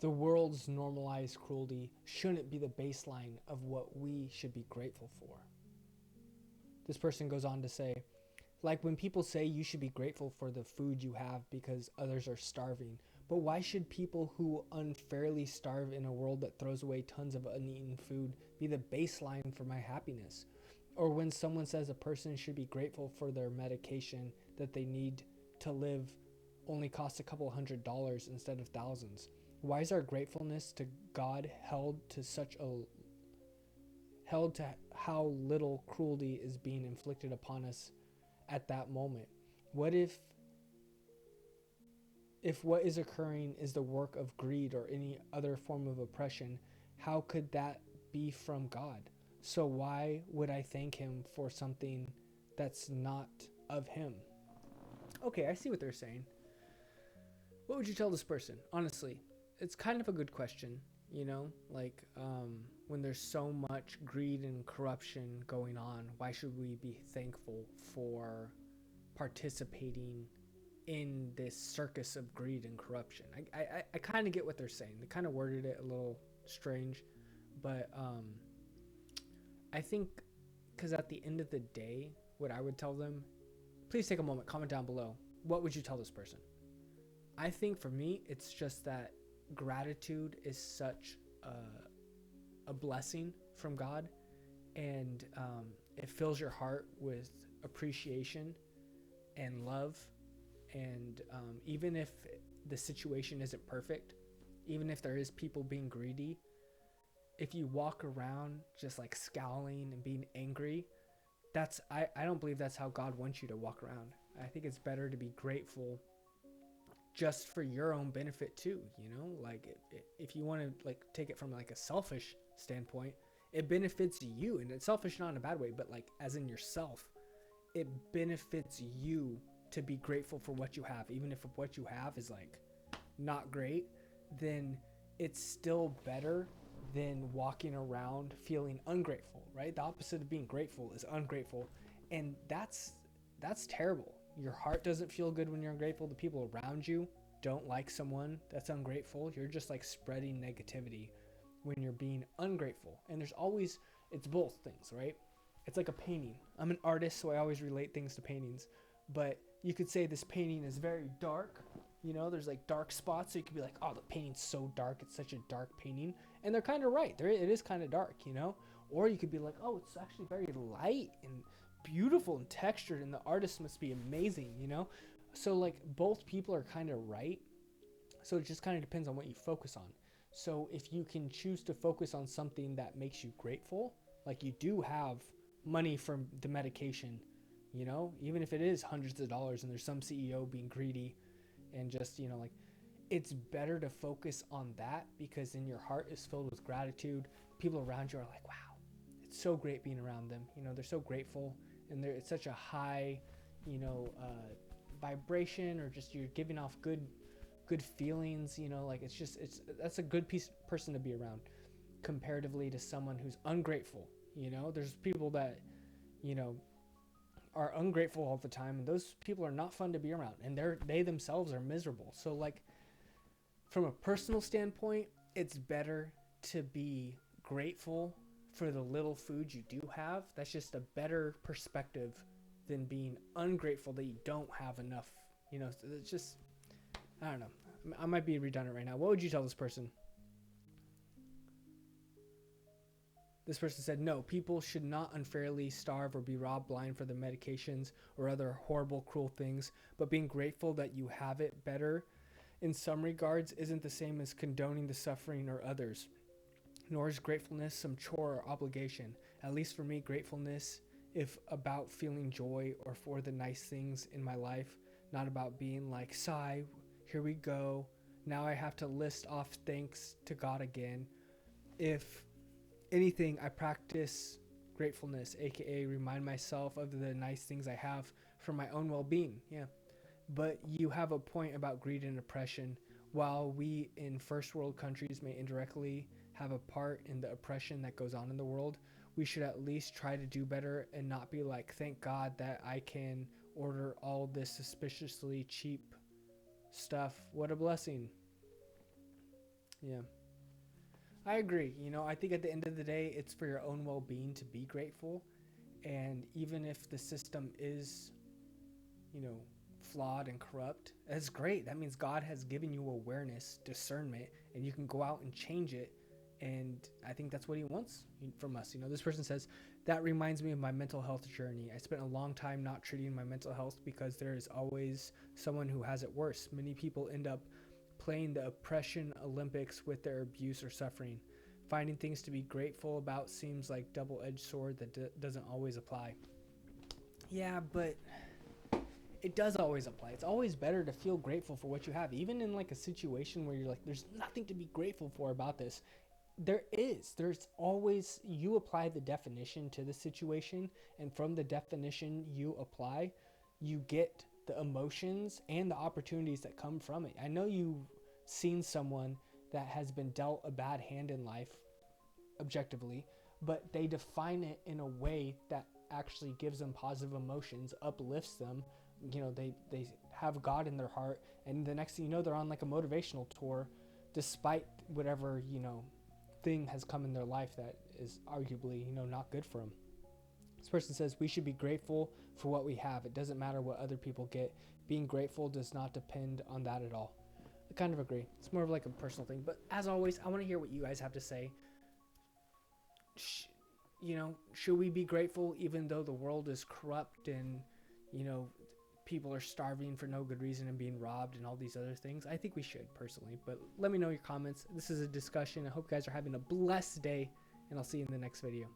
The world's normalized cruelty shouldn't be the baseline of what we should be grateful for. This person goes on to say, like when people say you should be grateful for the food you have because others are starving, but why should people who unfairly starve in a world that throws away tons of uneaten food be the baseline for my happiness? Or when someone says a person should be grateful for their medication that they need to live only costs a couple $100 instead of thousands. Why is our gratefulness to God held to how little cruelty is being inflicted upon us at that moment? What if what is occurring is the work of greed or any other form of oppression? How could that be from God? So why would I thank him for something that's not of him? Okay, I see what they're saying. What would you tell this person? Honestly, it's kind of a good question, like when there's so much greed and corruption going on, why should we be thankful for participating in this circus of greed and corruption? I kind of get what they're saying. They kind of worded it a little strange, but I think because at the end of the day, what I would tell them, please take a moment, comment down below. What would you tell this person? I think for me, it's just that gratitude is such a blessing from God, and it fills your heart with appreciation and love. And even if the situation isn't perfect, even if there is people being greedy, if you walk around just like scowling and being angry, I don't believe that's how God wants you to walk around. I think it's better to be grateful just for your own benefit too, like if you want to like take it from like a selfish standpoint, it benefits you, and it's selfish not in a bad way, but like as in yourself, it benefits you to be grateful for what you have. Even if what you have is like not great, then it's still better than walking around feeling ungrateful, right? The opposite of being grateful is ungrateful, and that's terrible. Your heart doesn't feel good when you're ungrateful. The people around you don't like someone that's ungrateful. You're just like spreading negativity when you're being ungrateful. And it's both things, right? It's like a painting. I'm an artist, so I always relate things to paintings. But you could say this painting is very dark. There's like dark spots. So you could be like, oh, the painting's so dark. It's such a dark painting. And they're kind of right. It is kind of dark, Or you could be like, oh, it's actually very light and beautiful and textured, and the artist must be amazing, So like both people are kind of right. So it just kind of depends on what you focus on. So if you can choose to focus on something that makes you grateful, like you do have money from the medication, even if it is hundreds of dollars and there's some CEO being greedy and just, like it's better to focus on that, because then your heart is filled with gratitude. People around you are like, wow, it's so great being around them. They're so grateful, and it's such a high, vibration, or just you're giving off good feelings. Like that's a good person to be around, comparatively to someone who's ungrateful. There's people that are ungrateful all the time, and those people are not fun to be around, and they themselves are miserable. So like from a personal standpoint, it's better to be grateful for the little food you do have. That's just a better perspective than being ungrateful that you don't have enough. So it's just, I don't know. I might be redundant right now. What would you tell this person? This person said, no, people should not unfairly starve or be robbed blind for their medications or other horrible, cruel things, but being grateful that you have it better in some regards isn't the same as condoning the suffering or others. Nor is gratefulness some chore or obligation. At least for me, gratefulness is about feeling joy or for the nice things in my life, not about being like, sigh, here we go. Now I have to list off thanks to God again. If anything, I practice gratefulness, aka remind myself of the nice things I have for my own well-being. Yeah. But you have a point about greed and oppression. While we in first world countries may indirectly have a part in the oppression that goes on in the world, we should at least try to do better and not be like, thank God that I can order all this suspiciously cheap stuff. What a blessing. Yeah, I agree. I think at the end of the day, it's for your own well being to be grateful. And even if the system is, you know, flawed and corrupt, that's great. That means God has given you awareness, discernment, and you can go out and change it. And I think that's what He wants from us. This person says, that reminds me of my mental health journey. I spent a long time not treating my mental health because there is always someone who has it worse. Many people end up playing the oppression Olympics with their abuse or suffering. Finding things to be grateful about seems like double-edged sword that doesn't always apply. Yeah, but it does always apply. It's always better to feel grateful for what you have, even in like a situation where you're like, there's nothing to be grateful for about this. There's always, you apply the definition to the situation, and from the definition you apply, you get the emotions and the opportunities that come from it. I know you've seen someone that has been dealt a bad hand in life objectively, but they define it in a way that actually gives them positive emotions, uplifts them. They have God in their heart, and the next thing you know, they're on like a motivational tour, despite whatever thing has come in their life that is arguably not good for them. This person says we should be grateful for what we have. It doesn't matter what other people get. Being grateful does not depend on that at all. I kind of agree. It's more of like a personal thing, but as always, I want to hear what you guys have to say. Should we be grateful even though the world is corrupt and you know people are starving for no good reason and being robbed and all these other things? I think we should, personally, but let me know your comments. This is a discussion. I hope you guys are having a blessed day, and I'll see you in the next video.